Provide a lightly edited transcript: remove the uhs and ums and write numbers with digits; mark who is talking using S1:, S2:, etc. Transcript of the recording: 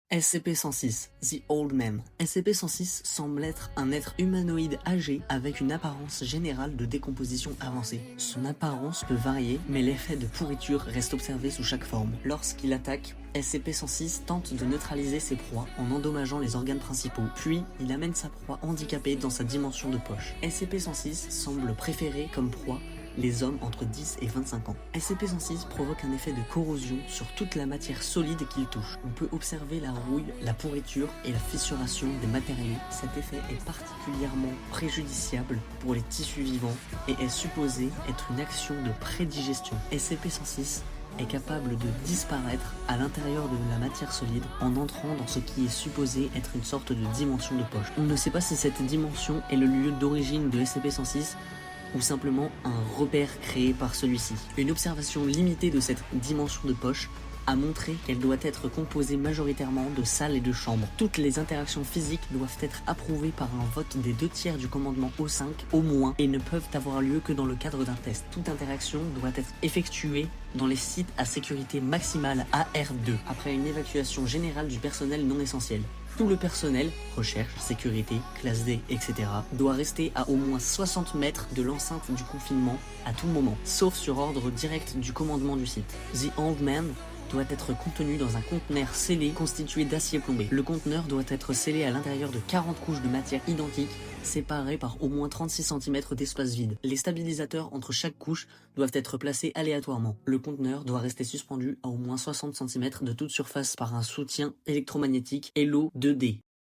S1: SCP-106, The Old Man. SCP-106 semble être un être humanoïde âgé avec une apparence générale de décomposition avancée. Son apparence peut varier, mais l'effet de pourriture reste observé sous chaque forme. Lorsqu'il attaque, SCP-106 tente de neutraliser ses proies en endommageant les organes principaux, puis il amène sa proie handicapée dans sa dimension de poche. SCP-106 semble préférer comme proie les hommes entre 10 et 25 ans. SCP-106 provoque un effet de corrosion sur toute la matière solide qu'il touche. On peut observer la rouille, la pourriture et la fissuration des matériaux. Cet effet est particulièrement préjudiciable pour les tissus vivants et est supposé être une action de prédigestion. SCP-106 est capable de disparaître à l'intérieur de la matière solide en entrant dans ce qui est supposé être une sorte de dimension de poche. On ne sait pas si cette dimension est le lieu d'origine de SCP-106 ou simplement un repère créé par celui-ci. Une observation limitée de cette dimension de poche a montré qu'elle doit être composée majoritairement de salles et de chambres. Toutes les interactions physiques doivent être approuvées par un vote des 2/3 du commandement O5 au moins et ne peuvent avoir lieu que dans le cadre d'un test. Toute interaction doit être effectuée dans les sites à sécurité maximale AR2 après une évacuation générale du personnel non essentiel. Tout le personnel, recherche, sécurité, classe D, etc., doit rester à au moins 60 mètres de l'enceinte du confinement à tout moment, sauf sur ordre direct du commandement du site. The Old Man doit être contenu dans un conteneur scellé constitué d'acier plombé. Le conteneur doit être scellé à l'intérieur de 40 couches de matière identiques, séparées par au moins 36 cm d'espace vide. Les stabilisateurs entre chaque couche doivent être placés aléatoirement. Le conteneur doit rester suspendu à au moins 60 cm de toute surface par un soutien électromagnétique Elo 2D.